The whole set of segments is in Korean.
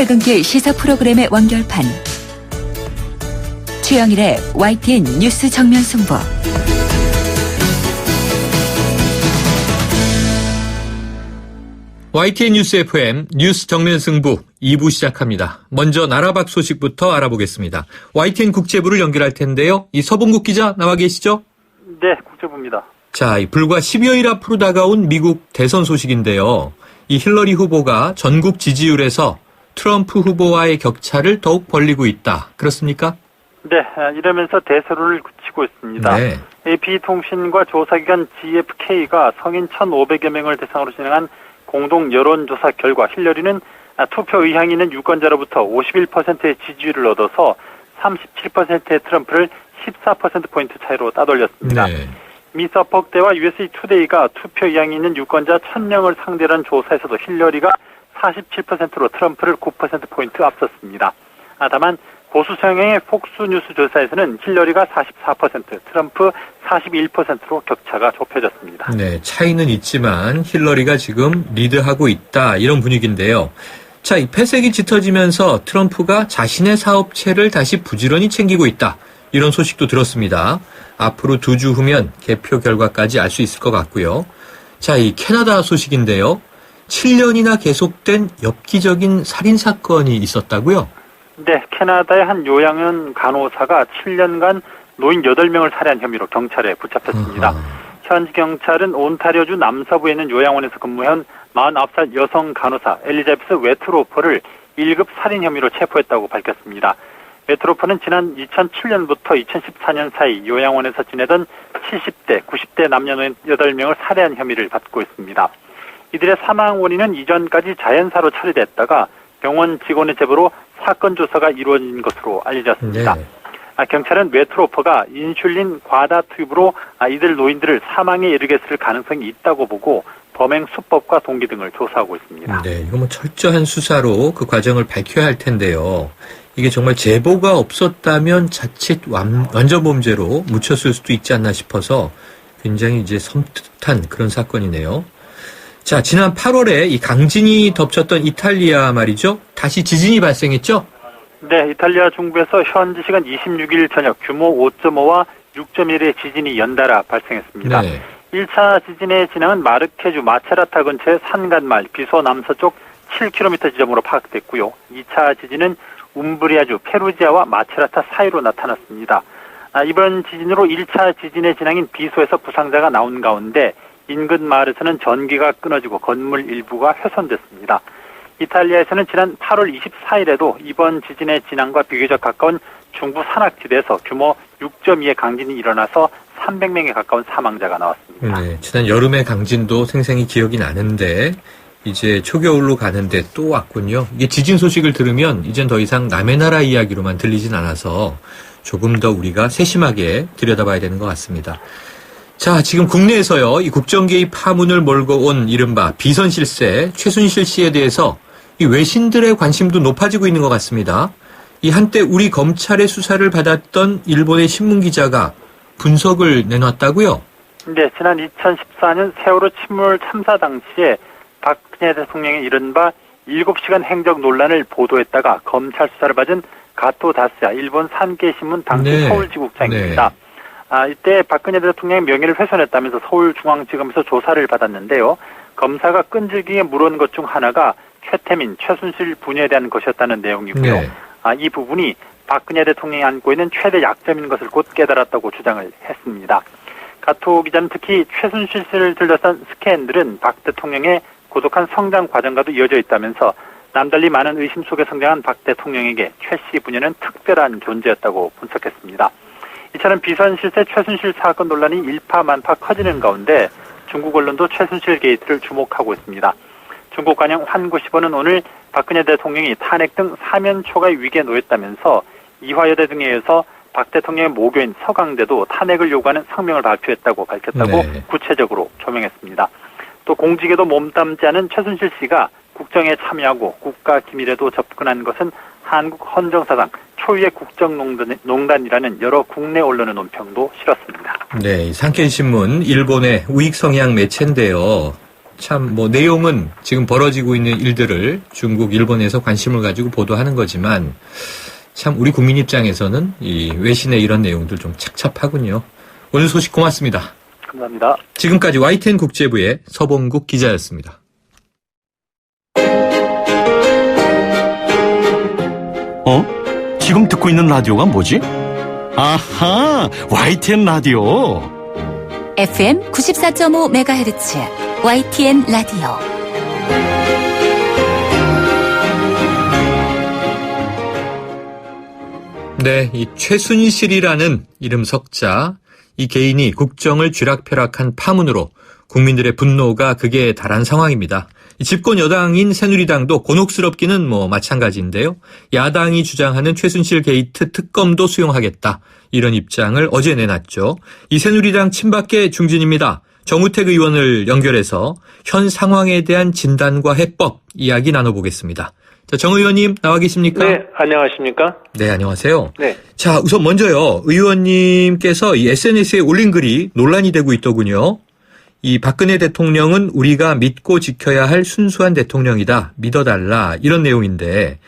출근길 시사 프로그램의 완결판. 최영일의 YTN 뉴스 정면 승부. YTN 뉴스 FM 뉴스 정면 승부 2부 시작합니다. 먼저 나라 밖 소식부터 알아보겠습니다. YTN 국제부를 연결할 텐데요. 이 서봉국 기자 나와 계시죠? 네, 국제부입니다. 자, 불과 10여일 앞으로 다가온 미국 대선 소식인데요. 이 힐러리 후보가 전국 지지율에서 트럼프 후보와의 격차를 더욱 벌리고 있다. 그렇습니까? 네, 이러면서 대세로를 굳히고 있습니다. 네. AP통신과 조사기관 GFK가 성인 1,500여 명을 대상으로 진행한 공동 여론조사 결과 힐러리는 투표 의향이 있는 유권자로부터 51%의 지지율을 얻어서 37%의 트럼프를 14%포인트 차이로 따돌렸습니다. 네. 미 서퍽대와 USA 투데이가 투표 의향이 있는 유권자 1,000명을 상대로 한 조사에서도 힐러리가 47%로 트럼프를 9%포인트 앞섰습니다. 다만 보수 성향의 폭스뉴스 조사에서는 힐러리가 44%, 트럼프 41%로 격차가 좁혀졌습니다. 네, 차이는 있지만 힐러리가 지금 리드하고 있다 이런 분위기인데요. 자, 이 패색이 짙어지면서 트럼프가 자신의 사업체를 다시 부지런히 챙기고 있다. 이런 소식도 들었습니다. 앞으로 2주 후면 개표 결과까지 알 수 있을 것 같고요. 자, 이 캐나다 소식인데요. 7년이나 계속된 엽기적인 살인사건이 있었다고요? 네, 캐나다의 한 요양원 간호사가 7년간 노인 8명을 살해한 혐의로 경찰에 붙잡혔습니다. 현지 경찰은 온타리오주 남서부에 있는 요양원에서 근무한 49살 여성 간호사 엘리자베스 웨트로퍼를 1급 살인 혐의로 체포했다고 밝혔습니다. 웨트로퍼는 지난 2007년부터 2014년 사이 요양원에서 지내던 70대, 90대 남녀노인 8명을 살해한 혐의를 받고 있습니다. 이들의 사망 원인은 이전까지 자연사로 처리됐다가 병원 직원의 제보로 사건 조사가 이루어진 것으로 알려졌습니다. 네. 경찰은 웨트로퍼가 인슐린 과다 투입으로 이들 노인들을 사망에 이르게 했을 가능성이 있다고 보고 범행 수법과 동기 등을 조사하고 있습니다. 네, 이거 뭐 철저한 수사로 그 과정을 밝혀야 할 텐데요. 이게 정말 제보가 없었다면 자칫 완전 범죄로 묻혔을 수도 있지 않나 싶어서 굉장히 이제 섬뜩한 그런 사건이네요. 자, 지난 8월에 이 강진이 덮쳤던 이탈리아 말이죠. 다시 지진이 발생했죠? 네, 이탈리아 중부에서 현지 시간 26일 저녁 규모 5.5와 6.1의 지진이 연달아 발생했습니다. 네. 1차 지진의 진앙은 마르케주 마체라타 근처의 산간말 비소 남서쪽 7km 지점으로 파악됐고요. 2차 지진은 움브리아주 페루지아와 마체라타 사이로 나타났습니다. 이번 지진으로 1차 지진의 진앙인 비소에서 부상자가 나온 가운데 인근 마을에서는 전기가 끊어지고 건물 일부가 훼손됐습니다. 이탈리아에서는 지난 8월 24일에도 이번 지진의 진앙과 비교적 가까운 중부 산악지대에서 규모 6.2의 강진이 일어나서 300명에 가까운 사망자가 나왔습니다. 네, 지난 여름의 강진도 생생히 기억이 나는데 이제 초겨울로 가는데 또 왔군요. 이게 지진 소식을 들으면 이젠 더 이상 남의 나라 이야기로만 들리진 않아서 조금 더 우리가 세심하게 들여다봐야 되는 것 같습니다. 자, 지금 국내에서요, 이 국정 개입 파문을 몰고 온 이른바 비선 실세 최순실 씨에 대해서 이 외신들의 관심도 높아지고 있는 것 같습니다. 이 한때 우리 검찰의 수사를 받았던 일본의 신문 기자가 분석을 내놨다고요? 네, 지난 2014년 세월호 침몰 참사 당시에 박근혜 대통령의 이른바 7시간 행적 논란을 보도했다가 검찰 수사를 받은 가토 다스야 일본 산케이신문 당시 네. 서울지국장입니다. 네. 이때 박근혜 대통령의 명예를 훼손했다면서 서울중앙지검에서 조사를 받았는데요. 검사가 끈질기게 물은 것 중 하나가 최태민, 최순실 분야에 대한 것이었다는 내용이고요. 네. 이 부분이 박근혜 대통령이 안고 있는 최대 약점인 것을 곧 깨달았다고 주장을 했습니다. 가토 기자는 특히 최순실 씨를 둘러싼 스캔들은 박 대통령의 고독한 성장 과정과도 이어져 있다면서 남달리 많은 의심 속에 성장한 박 대통령에게 최 씨 분야는 특별한 존재였다고 분석했습니다. 이처럼 비선 실세 최순실 사건 논란이 일파만파 커지는 가운데 중국 언론도 최순실 게이트를 주목하고 있습니다. 중국 관영 환구시보는 오늘 박근혜 대통령이 탄핵 등 사면 초과의 위기에 놓였다면서 이화여대 등에 의해서 박 대통령의 모교인 서강대도 탄핵을 요구하는 성명을 발표했다고 밝혔다고 네. 구체적으로 조명했습니다. 또 공직에도 몸담지 않은 최순실 씨가 국정에 참여하고 국가 기밀에도 접근한 것은 한국 헌정사상 초유의 국정농단이라는 여러 국내 언론의 논평도 실었습니다. 네, 산케이신문 일본의 우익 성향 매체인데요. 참 뭐 내용은 지금 벌어지고 있는 일들을 중국, 일본에서 관심을 가지고 보도하는 거지만 참 우리 국민 입장에서는 이 외신의 이런 내용들 좀 착잡하군요. 오늘 소식 고맙습니다. 감사합니다. 지금까지 YTN 국제부의 서봉국 기자였습니다. 지금 듣고 있는 라디오가 뭐지? 아하, YTN 라디오. FM 94.5MHz YTN 라디오. 네, 이 최순실이라는 이름 석자, 이 개인이 국정을 쥐락펴락한 파문으로 국민들의 분노가 극에 달한 상황입니다. 이 집권 여당인 새누리당도 곤혹스럽기는 뭐 마찬가지인데요. 야당이 주장하는 최순실 게이트 특검도 수용하겠다. 이런 입장을 어제 내놨죠. 이 새누리당 친박계 중진입니다. 정우택 의원을 연결해서 현 상황에 대한 진단과 해법 이야기 나눠보겠습니다. 자, 정 의원님 나와 계십니까? 네, 안녕하십니까? 네, 안녕하세요. 네. 자, 우선 먼저요. 의원님께서 이 SNS에 올린 글이 논란이 되고 있더군요. 이 박근혜 대통령은 우리가 믿고 지켜야 할 순수한 대통령이다. 믿어달라. 이런 내용인데,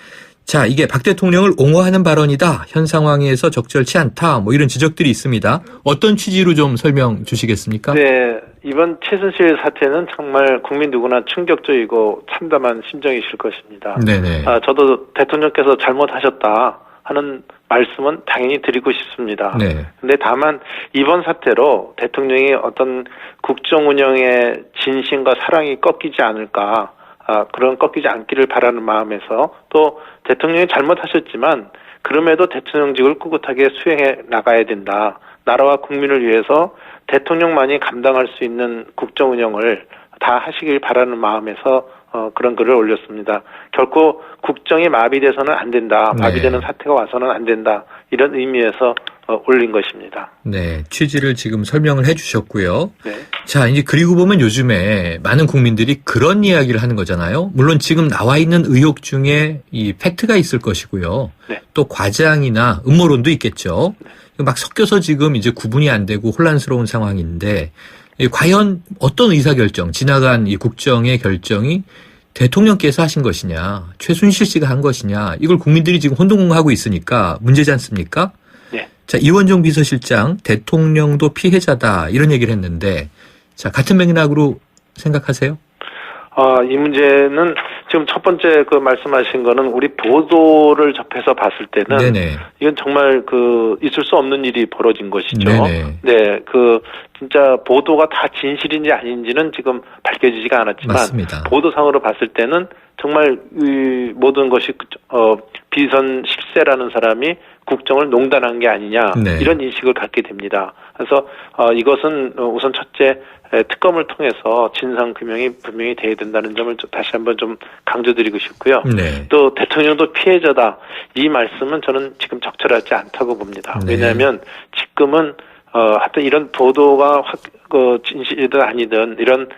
자, 이게 박 대통령을 옹호하는 발언이다. 현 상황에서 적절치 않다. 뭐 이런 지적들이 있습니다. 어떤 취지로 좀 설명 주시겠습니까? 네, 이번 최순실 사태는 정말 국민 누구나 충격적이고 참담한 심정이실 것입니다. 네네. 저도 대통령께서 잘못하셨다 하는 말씀은 당연히 드리고 싶습니다. 네. 근데 다만 이번 사태로 대통령이 어떤 국정 운영의 진심과 사랑이 꺾이지 않을까, 그런 꺾이지 않기를 바라는 마음에서 또 대통령이 잘못하셨지만 그럼에도 대통령직을 꿋꿋하게 수행해 나가야 된다. 나라와 국민을 위해서 대통령만이 감당할 수 있는 국정 운영을 다 하시길 바라는 마음에서 그런 글을 올렸습니다. 결코 국정이 마비돼서는 안 된다. 네. 마비되는 사태가 와서는 안 된다. 이런 의미에서 올린 것입니다. 네, 취지를 지금 설명을 해주셨고요. 네. 자, 이제 그리고 보면 요즘에 많은 국민들이 그런 이야기를 하는 거잖아요. 물론 지금 나와 있는 의혹 중에 이 팩트가 있을 것이고요. 네. 또 과장이나 음모론도 있겠죠. 막 섞여서 지금 이제 구분이 안 되고 혼란스러운 상황인데, 과연 어떤 의사결정, 지나간 이 국정의 결정이 대통령께서 하신 것이냐, 최순실 씨가 한 것이냐, 이걸 국민들이 지금 혼동하고 있으니까 문제지 않습니까? 네. 자, 이원종 비서실장, 대통령도 피해자다, 이런 얘기를 했는데, 자, 같은 맥락으로 생각하세요? 이 문제는 지금 첫 번째 그 말씀하신 거는 우리 보도를 접해서 봤을 때는 네네. 이건 정말 있을 수 없는 일이 벌어진 것이죠. 네네. 네, 진짜 보도가 다 진실인지 아닌지는 지금 밝혀지지가 않았지만 맞습니다. 보도상으로 봤을 때는 정말 이 모든 것이 비선 실세라는 사람이 국정을 농단한 게 아니냐 네. 이런 인식을 갖게 됩니다. 그래서 이것은 우선 첫째 특검을 통해서 진상 규명이 분명히 돼야 된다는 점을 다시 한번 좀 강조드리고 싶고요. 네. 또 대통령도 피해자다 이 말씀은 저는 지금 적절하지 않다고 봅니다. 네. 왜냐하면 지금은 하여튼 이런 보도가 진실이든 아니든 이런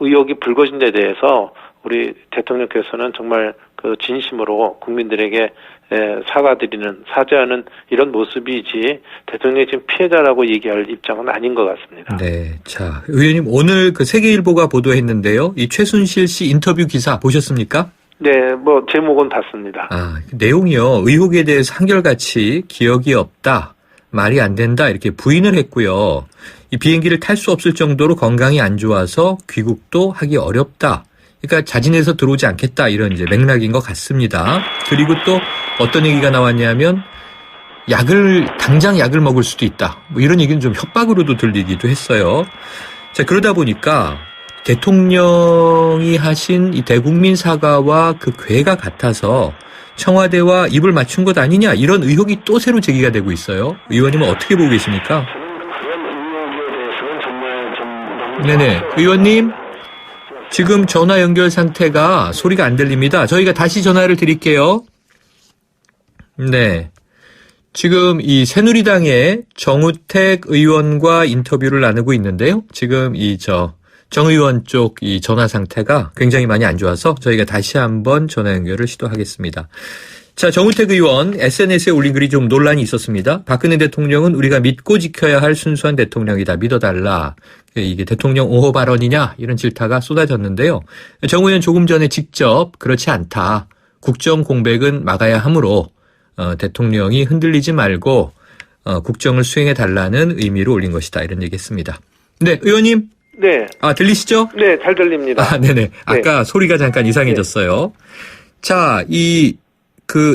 의혹이 불거진 데 대해서 우리 대통령께서는 정말 진심으로 국민들에게 사과드리는 이런 모습이지 대통령이 지금 피해자라고 얘기할 입장은 아닌 것 같습니다. 네. 자, 의원님 오늘 세계일보가 보도했는데요. 이 최순실 씨 인터뷰 기사 보셨습니까? 네, 제목은 봤습니다. 내용이요. 의혹에 대해서 한결같이 기억이 없다. 말이 안 된다. 이렇게 부인을 했고요. 이 비행기를 탈 수 없을 정도로 건강이 안 좋아서 귀국도 하기 어렵다. 그러니까 자진해서 들어오지 않겠다 이런 이제 맥락인 것 같습니다. 그리고 또 어떤 얘기가 나왔냐면 당장 약을 먹을 수도 있다. 뭐 이런 얘기는 좀 협박으로도 들리기도 했어요. 자, 그러다 보니까 대통령이 하신 이 대국민 사과와 그 궤가 같아서 청와대와 입을 맞춘 것 아니냐 이런 의혹이 또 새로 제기가 되고 있어요. 의원님은 어떻게 보고 계십니까? 네네. 의원님. 지금 전화 연결 상태가 소리가 안 들립니다. 저희가 다시 전화를 드릴게요. 네. 지금 이 새누리당의 정우택 의원과 인터뷰를 나누고 있는데요. 지금 정 의원 쪽 이 전화 상태가 굉장히 많이 안 좋아서 저희가 다시 한번 전화 연결을 시도하겠습니다. 자, 정우택 의원 SNS에 올린 글이 좀 논란이 있었습니다. 박근혜 대통령은 우리가 믿고 지켜야 할 순수한 대통령이다. 믿어달라. 이게 대통령 옹호 발언이냐 이런 질타가 쏟아졌는데요. 정 의원 조금 전에 직접 그렇지 않다. 국정 공백은 막아야 하므로 대통령이 흔들리지 말고 국정을 수행해달라는 의미로 올린 것이다. 이런 얘기했습니다. 네, 의원님. 네. 들리시죠? 네, 잘 들립니다. 네네. 아까 소리가 잠깐 이상해졌어요. 자,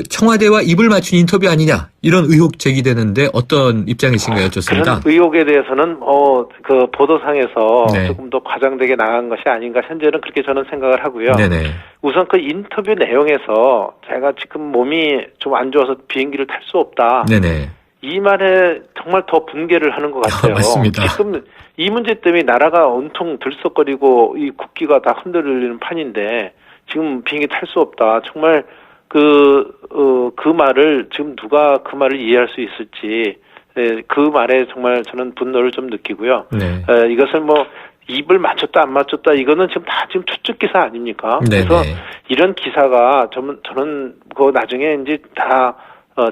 청와대와 입을 맞춘 인터뷰 아니냐 이런 의혹 제기되는데 어떤 입장이신가요? 좋습니다. 그런 의혹에 대해서는 보도상에서 네. 조금 더 과장되게 나간 것이 아닌가 현재는 그렇게 저는 생각을 하고요. 네네. 우선 그 인터뷰 내용에서 제가 지금 몸이 좀 안 좋아서 비행기를 탈 수 없다. 네네. 이 말에 정말 더 붕괴를 하는 것 같아요. 맞습니다. 지금 이 문제 때문에 나라가 온통 들썩거리고 이 국기가 다 흔들리는 판인데 지금 비행기 탈 수 없다. 정말 그 말을 지금 누가 그 말을 이해할 수 있을지 그 말에 정말 저는 분노를 좀 느끼고요. 네. 이것을 입을 맞췄다 안 맞췄다 이거는 지금 추측 기사 아닙니까? 네네. 그래서 이런 기사가 저는 그 나중에 이제 다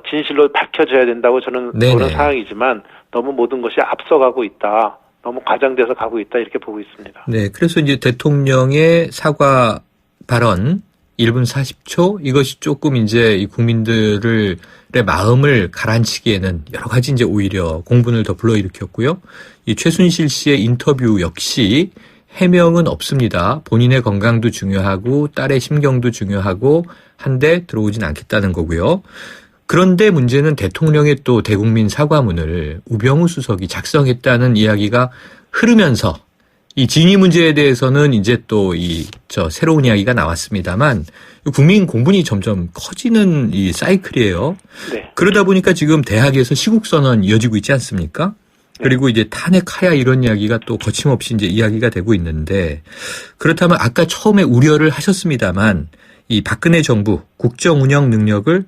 진실로 밝혀져야 된다고 저는 네네. 보는 상황이지만 너무 모든 것이 앞서가고 있다. 너무 과장돼서 가고 있다 이렇게 보고 있습니다. 네. 그래서 이제 대통령의 사과 발언 1분 40초 이것이 조금 이제 이 국민들의 마음을 가라앉히기에는 여러 가지 이제 오히려 공분을 더 불러일으켰고요. 이 최순실 씨의 인터뷰 역시 해명은 없습니다. 본인의 건강도 중요하고 딸의 심경도 중요하고 한데 들어오진 않겠다는 거고요. 그런데 문제는 대통령의 또 대국민 사과문을 우병우 수석이 작성했다는 이야기가 흐르면서 이 진위 문제에 대해서는 이제 또 새로운 이야기가 나왔습니다만 국민 공분이 점점 커지는 이 사이클이에요. 네. 그러다 보니까 지금 대학에서 시국선언 이어지고 있지 않습니까? 그리고 이제 탄핵하야 이런 이야기가 또 거침없이 이제 이야기가 되고 있는데 그렇다면 아까 처음에 우려를 하셨습니다만 이 박근혜 정부 국정 운영 능력을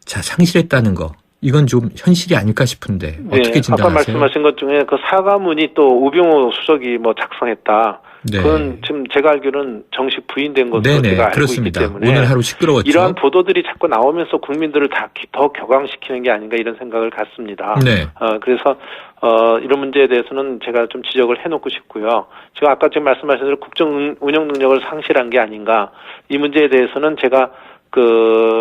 상실했다는 거. 이건 좀 현실이 아닐까 싶은데 어떻게 진단하세요? 아까 말씀하신 것 중에 그 사과문이 또 우병우 수석이 작성했다. 네. 그건 지금 제가 알기로는 정식 부인된 것으로 네네, 제가 알고 그렇습니다. 있기 때문에 오늘 하루 시끄러웠죠. 이러한 보도들이 자꾸 나오면서 국민들을 더 격앙시키는 게 아닌가 이런 생각을 갖습니다. 네. 그래서 이런 문제에 대해서는 제가 좀 지적을 해놓고 싶고요. 제가 아까 지금 말씀하신 대로 국정 운영 능력을 상실한 게 아닌가 이 문제에 대해서는 제가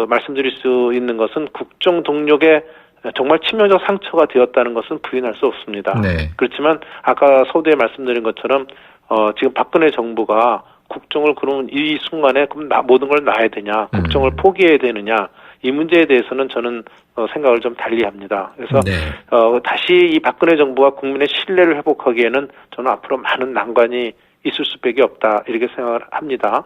말씀드릴 수 있는 것은 국정 동력에 정말 치명적 상처가 되었다는 것은 부인할 수 없습니다. 네. 그렇지만 아까 서두에 말씀드린 것처럼 지금 박근혜 정부가 국정을 그러면 이 순간에 그럼 모든 걸 놔야 되냐, 국정을 포기해야 되느냐 이 문제에 대해서는 저는 생각을 좀 달리합니다. 그래서 네. 다시 이 박근혜 정부가 국민의 신뢰를 회복하기에는 저는 앞으로 많은 난관이 있을 수밖에 없다 이렇게 생각을 합니다.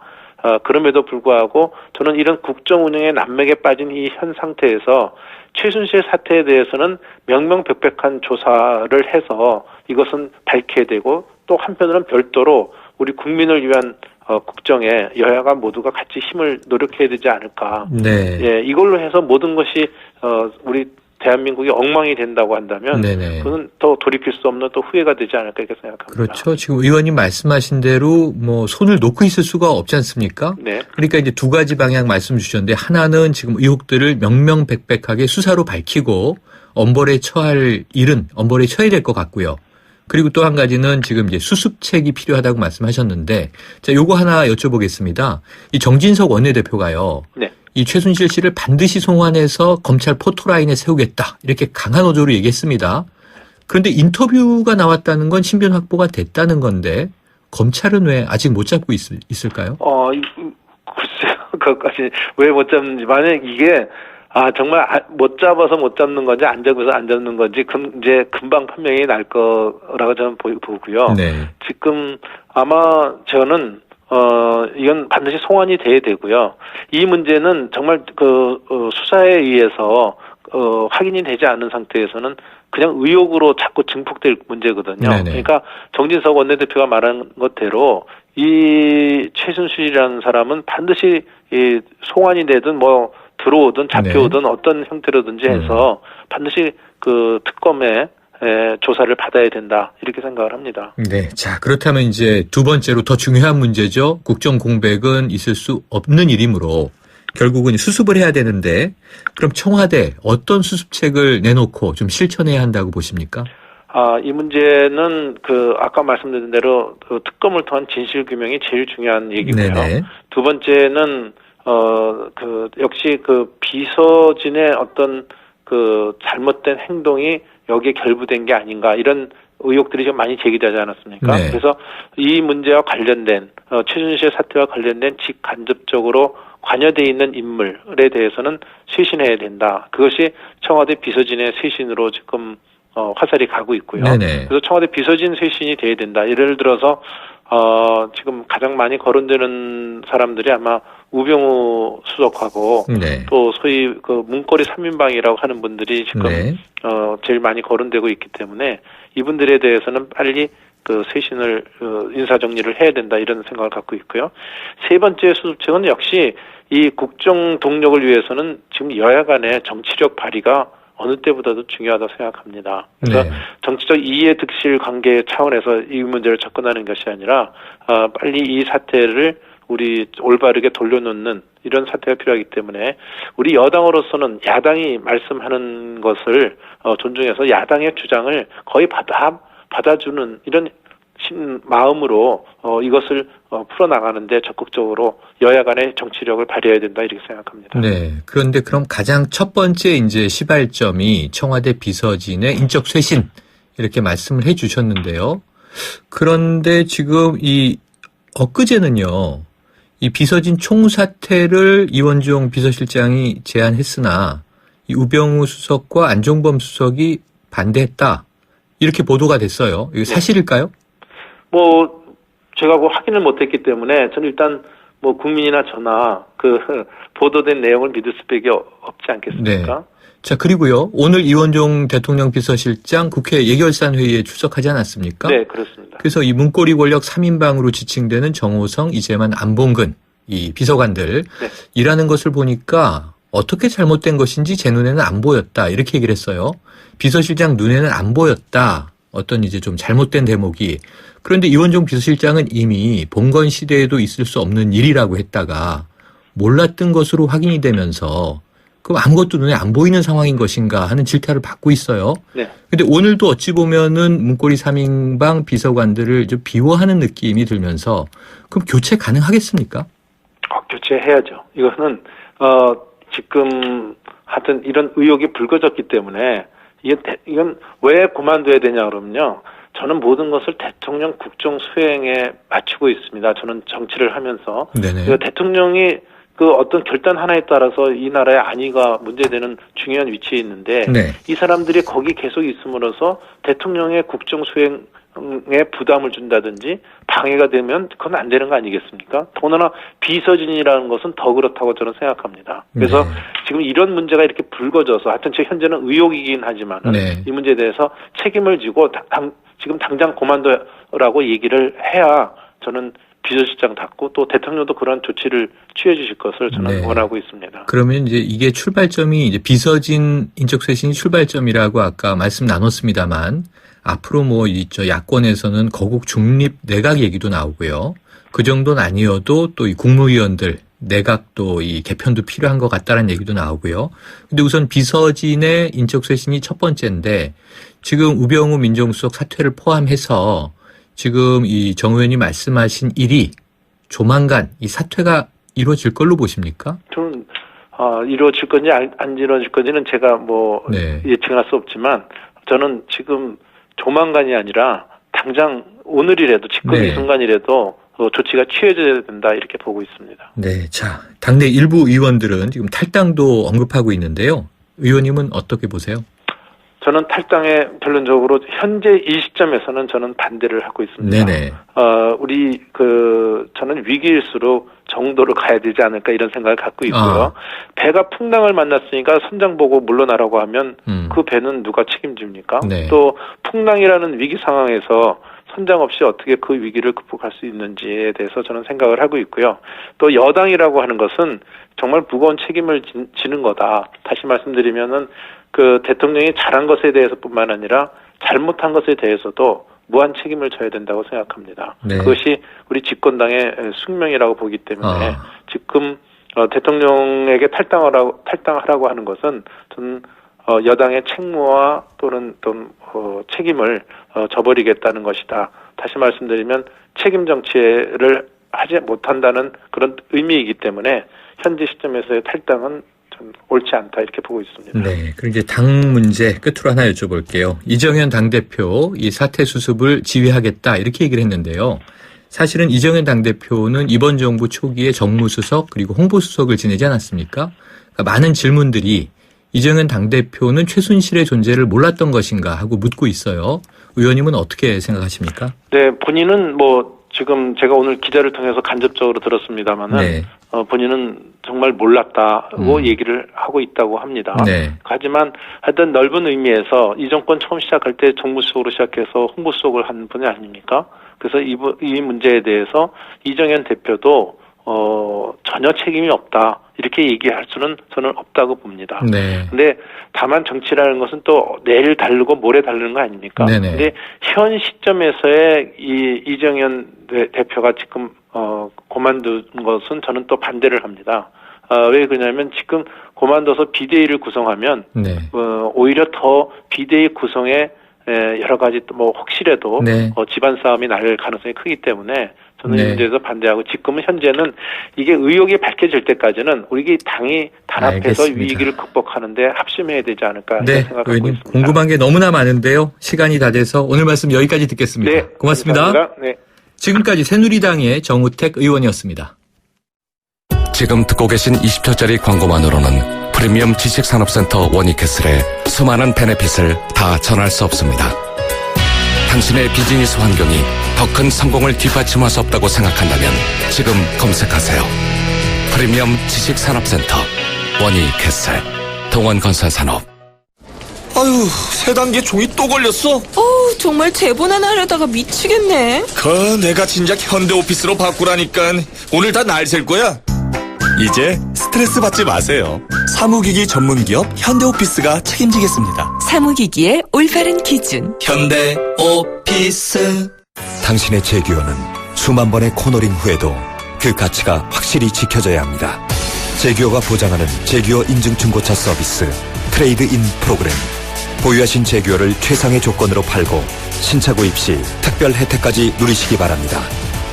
그럼에도 불구하고 저는 이런 국정 운영의 난맥에 빠진 이 현 상태에서 최순실 사태에 대해서는 명명백백한 조사를 해서 이것은 밝혀야 되고 또 한편으로는 별도로 우리 국민을 위한 국정에 여야가 모두가 같이 힘을 노력해야 되지 않을까. 네. 예, 이걸로 해서 모든 것이 우리 대한민국이 엉망이 된다고 한다면 네네. 그건 더 돌이킬 수 없는 또 후회가 되지 않을까 이렇게 생각합니다. 그렇죠. 지금 의원님 말씀하신 대로 손을 놓고 있을 수가 없지 않습니까? 네. 그러니까 이제 두 가지 방향 말씀 주셨는데 하나는 지금 의혹들을 명명백백하게 수사로 밝히고 엄벌에 처해야 될 것 같고요. 그리고 또 한 가지는 지금 이제 수습책이 필요하다고 말씀하셨는데 자, 요거 하나 여쭤보겠습니다. 이 정진석 원내대표가요. 네. 이 최순실 씨를 반드시 송환해서 검찰 포토라인에 세우겠다. 이렇게 강한 어조로 얘기했습니다. 그런데 인터뷰가 나왔다는 건 신변 확보가 됐다는 건데 검찰은 왜 아직 못 잡고 있을까요? 글쎄요. 그것까지 왜 못 잡는지. 만약 이게 정말 못 잡아서 못 잡는 건지 안 잡아서 안 잡는 건지 이제 금방 판명이 날 거라고 저는 보고요. 네. 지금 아마 저는 이건 반드시 송환이 돼야 되고요. 이 문제는 정말 수사에 의해서 확인이 되지 않은 상태에서는 그냥 의혹으로 자꾸 증폭될 문제거든요. 네네. 그러니까 정진석 원내대표가 말한 것대로 이 최순실이라는 사람은 반드시 송환이 되든 들어오든 잡혀오든 어떤 형태로든지 해서 반드시 특검에 조사를 받아야 된다 이렇게 생각을 합니다. 네, 자 그렇다면 이제 두 번째로 더 중요한 문제죠. 국정 공백은 있을 수 없는 일이므로 결국은 수습을 해야 되는데 그럼 청와대 어떤 수습책을 내놓고 좀 실천해야 한다고 보십니까? 이 문제는 아까 말씀드린 대로 특검을 통한 진실 규명이 제일 중요한 얘기고요. 네네. 두 번째는 역시 비서진의 어떤 잘못된 행동이 여기에 결부된 게 아닌가 이런 의혹들이 좀 많이 제기되지 않았습니까? 네. 그래서 이 문제와 관련된 최순실 사태와 관련된 직간접적으로 관여돼 있는 인물에 대해서는 쇄신해야 된다. 그것이 청와대 비서진의 쇄신으로 지금 화살이 가고 있고요. 네네. 그래서 청와대 비서진 쇄신이 돼야 된다. 예를 들어서 지금 가장 많이 거론되는 사람들이 아마 우병우 수석하고 네. 또 소위 문고리 3인방이라고 하는 분들이 지금 네. 제일 많이 거론되고 있기 때문에 이분들에 대해서는 빨리 쇄신을 인사 정리를 해야 된다 이런 생각을 갖고 있고요. 세 번째 수습책은 역시 이 국정 동력을 위해서는 지금 여야 간의 정치력 발휘가 어느 때보다도 중요하다고 생각합니다. 그래서 네. 정치적 이해 득실 관계 차원에서 이 문제를 접근하는 것이 아니라 빨리 이 사태를 우리 올바르게 돌려놓는 이런 사태가 필요하기 때문에 우리 여당으로서는 야당이 말씀하는 것을 존중해서 야당의 주장을 거의 받아주는 이런 마음으로 이것을 풀어나가는데 적극적으로 여야 간의 정치력을 발휘해야 된다 이렇게 생각합니다. 네. 그런데 그럼 가장 첫 번째 이제 시발점이 청와대 비서진의 인적 쇄신 이렇게 말씀을 해 주셨는데요. 그런데 지금 엊그제는요. 이 비서진 총사퇴를 이원종 비서실장이 제안했으나 이 우병우 수석과 안종범 수석이 반대했다. 이렇게 보도가 됐어요. 이게 사실일까요? 제가 확인을 못했기 때문에 저는 일단 국민이나 저나 보도된 내용을 믿을 수밖에 없지 않겠습니까? 네. 자, 그리고요. 오늘 이원종 대통령 비서실장 국회 예결산 회의에 출석하지 않았습니까? 네, 그렇습니다. 그래서 이 문고리 권력 3인방으로 지칭되는 정호성, 이재만, 안봉근 이 비서관들 일하는 것을 보니까 어떻게 잘못된 것인지 제 눈에는 안 보였다. 이렇게 얘기를 했어요. 비서실장 눈에는 안 보였다. 어떤 이제 좀 잘못된 대목이. 그런데 이원종 비서실장은 이미 봉건 시대에도 있을 수 없는 일이라고 했다가 몰랐던 것으로 확인이 되면서 그럼 아무것도 눈에 안 보이는 상황인 것인가 하는 질타를 받고 있어요. 네. 근데 오늘도 어찌 보면은 문고리 3인방 비서관들을 좀 비호하는 느낌이 들면서 그럼 교체 가능하겠습니까? 교체해야죠. 이거는 지금 하여튼 이런 의혹이 불거졌기 때문에 이건 왜 그만둬야 되냐 그러면요. 저는 모든 것을 대통령 국정 수행에 맞추고 있습니다. 저는 정치를 하면서 대통령이 어떤 결단 하나에 따라서 이 나라의 안위가 문제되는 중요한 위치에 있는데 이 사람들이 거기 계속 있음으로써 대통령의 국정 수행에 부담을 준다든지 방해가 되면 그건 안 되는 거 아니겠습니까? 더구나 비서진이라는 것은 더 그렇다고 저는 생각합니다. 그래서 지금 이런 문제가 이렇게 불거져서 하여튼 현재는 의혹이긴 하지만 이 문제에 대해서 책임을 지고 지금 당장 그만둬라고 얘기를 해야 저는 비서실장 닫고 또 대통령도 그런 조치를 취해 주실 것을 저는 원하고 있습니다. 그러면 이제 이게 출발점이 이제 비서진 인적 쇄신이 출발점이라고 아까 말씀 나눴습니다만 앞으로 야권에서는 거국 중립 내각 얘기도 나오고요. 그 정도는 아니어도 또 이 국무위원들 내각도 이 개편도 필요한 것 같다는 얘기도 나오고요. 근데 우선 비서진의 인적 쇄신이 첫 번째인데 지금 우병우 민정수석 사퇴를 포함해서 지금 이 정 의원이 말씀하신 일이 조만간 이 사퇴가 이루어질 걸로 보십니까? 저는 이루어질 건지 안 이루어질 건지는 제가 예측할 수 없지만 저는 지금 조만간이 아니라 당장 오늘이라도 지금 이 순간이라도 조치가 취해져야 된다 이렇게 보고 있습니다. 네, 자 당내 일부 의원들은 지금 탈당도 언급하고 있는데요. 의원님은 어떻게 보세요? 저는 탈당에 결론적으로 현재 이 시점에서는 저는 반대를 하고 있습니다. 네네. 저는 위기일수록 정도를 가야 되지 않을까 이런 생각을 갖고 있고요. 배가 풍랑을 만났으니까 선장 보고 물러나라고 하면 그 배는 누가 책임집니까? 또 풍랑이라는 위기 상황에서 선장 없이 어떻게 그 위기를 극복할 수 있는지에 대해서 저는 생각을 하고 있고요. 또 여당이라고 하는 것은 정말 무거운 책임을 지는 거다. 다시 말씀드리면은 대통령이 잘한 것에 대해서뿐만 아니라 잘못한 것에 대해서도 무한 책임을 져야 된다고 생각합니다. 그것이 우리 집권당의 숙명이라고 보기 때문에 지금 대통령에게 탈당하라고 하는 것은 저는 여당의 책무와 또는 책임을 저버리겠다는 것이다. 다시 말씀드리면 책임 정치를 하지 못한다는 그런 의미이기 때문에 현재 시점에서의 탈당은 좀 옳지 않다 이렇게 보고 있습니다. 네, 그럼 이제 당 문제 끝으로 하나 여쭤볼게요. 이정현 당대표 이 사퇴 수습을 지휘하겠다 이렇게 얘기를 했는데요. 사실은 이정현 당대표는 이번 정부 초기에 정무수석 그리고 홍보수석을 지내지 않았습니까? 그러니까 많은 질문들이 이정현 당대표는 최순실의 존재를 몰랐던 것인가 하고 묻고 있어요. 의원님은 어떻게 생각하십니까? 네, 본인은 지금 제가 오늘 기자를 통해서 간접적으로 들었습니다만은 네. 본인은 정말 몰랐다고 얘기를 하고 있다고 합니다. 네. 하지만 하여튼 넓은 의미에서 이 정권 처음 시작할 때 정무수석으로 시작해서 홍보수석을 한 분이 아닙니까? 그래서 이 문제에 대해서 이정현 대표도 전혀 책임이 없다 이렇게 얘기할 수는 저는 없다고 봅니다. 네. 근데 다만 정치라는 것은 또 내일 다르고 모레 다르는 거 아닙니까? 네네. 근데 현 시점에서의 이정현 대표가 지금 그만둔 것은 저는 또 반대를 합니다. 왜 그러냐면 지금 그만둬서 비대위를 구성하면 네. 오히려 더 비대위 구성에 여러 가지 혹시라도 네. 집안 싸움이 날 가능성이 크기 때문에 저는 네. 이 문제에서 반대하고 지금은 현재는 이게 의혹이 밝혀질 때까지는 우리 당이 단합해서 알겠습니다. 위기를 극복하는데 합심해야 되지 않을까 네, 생각하고 의원님 있습니다. 궁금한 게 너무나 많은데요. 시간이 다 돼서 오늘 말씀 여기까지 듣겠습니다. 네, 고맙습니다. 감사합니다. 네. 지금까지 새누리당의 정우택 의원이었습니다. 지금 듣고 계신 20초짜리 광고만으로는 프리미엄 지식산업센터 원익캐슬의 수많은 베네핏을 다 전할 수 없습니다. 당신의 비즈니스 환경이 더 큰 성공을 뒷받침할 수 없다고 생각한다면 지금 검색하세요. 프리미엄 지식산업센터 원익캐슬 동원건설산업. 아유, 세 단계 종이 또 걸렸어? 정말 제본 하나 하려다가 미치겠네. 내가 진작 현대오피스로 바꾸라니까. 오늘 다 날 셀 거야. 이제 스트레스 받지 마세요. 사무기기 전문기업 현대오피스가 책임지겠습니다. 사무기기의 올바른 기준. 현대오피스. 당신의 제규어는 수만 번의 코너링 후에도 그 가치가 확실히 지켜져야 합니다. 제규어가 보장하는 제규어 인증 중고차 서비스 트레이드 인 프로그램. 보유하신 제규어를 최상의 조건으로 팔고 신차 구입 시 특별 혜택까지 누리시기 바랍니다.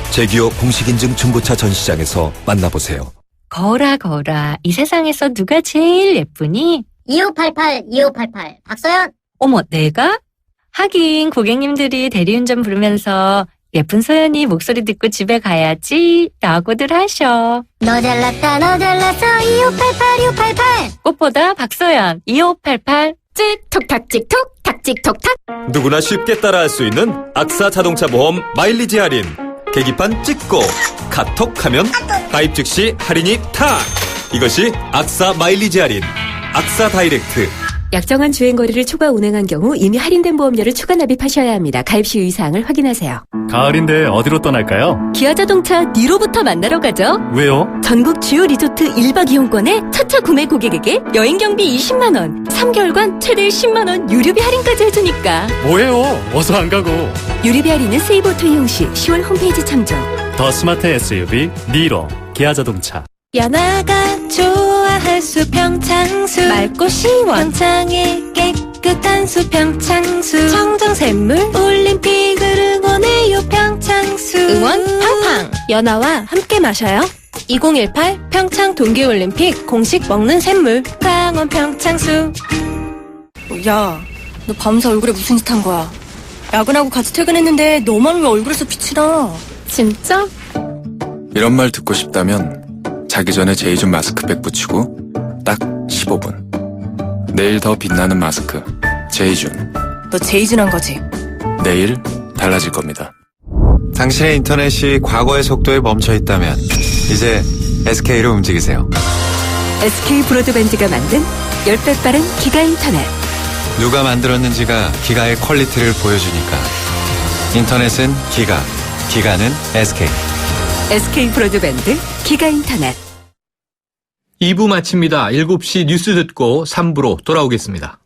제규어 공식 인증 중고차 전시장에서 만나보세요. 거라 이 세상에서 누가 제일 예쁘니? 2588 박서연. 어머, 내가? 하긴 고객님들이 대리운전 부르면서 예쁜 소연이 목소리 듣고 집에 가야지 라고들 하셔. 너 잘났다 너 잘났어 2588 꽃보다 박소연 2588 찍톡탁 찍톡 탁찍톡탁. 누구나 쉽게 따라할 수 있는 악사 자동차 보험 마일리지 할인. 계기판 찍고 카톡하면 가입 즉시 할인이 탁. 이것이 악사 마일리지 할인. 악사 다이렉트. 약정한 주행거리를 초과 운행한 경우 이미 할인된 보험료를 추가 납입하셔야 합니다. 가입 시 유의사항을 확인하세요. 가을인데 어디로 떠날까요? 기아자동차 니로부터 만나러 가죠. 왜요? 전국 주요 리조트 1박 이용권에 첫차 구매 고객에게 여행 경비 20만원, 3개월간 최대 10만원 유류비 할인까지 해주니까. 뭐예요? 어서 안 가고. 유류비 할인은 세이브오토 이용 시 10월 홈페이지 참조. 더 스마트 SUV 니로 기아자동차. 연아가 좋아할 수 평창수 맑고 시원 평창의 깨끗한 수 평창수 청정샘물 올림픽을 응원해요 평창수 응원 팡팡 연아와 함께 마셔요 2018 평창 동계올림픽 공식 먹는 샘물 강원 평창수. 야, 너 밤새 얼굴에 무슨 짓 한 거야? 야근하고 같이 퇴근했는데 너만 왜 얼굴에서 빛이 나? 진짜? 이런 말 듣고 싶다면 자기 전에 제이준 마스크팩 붙이고 딱 15분. 내일 더 빛나는 마스크 제이준. 너 제이준한 거지? 내일 달라질 겁니다. 당신의 인터넷이 과거의 속도에 멈춰 있다면 이제 SK로 움직이세요. SK 브로드밴드가 만든 10배 빠른 기가 인터넷. 누가 만들었는지가 기가의 퀄리티를 보여주니까. 인터넷은 기가, 기가는 SK. SK 브로드밴드 기가 인터넷. 2부 마칩니다. 7시 뉴스 듣고 3부로 돌아오겠습니다.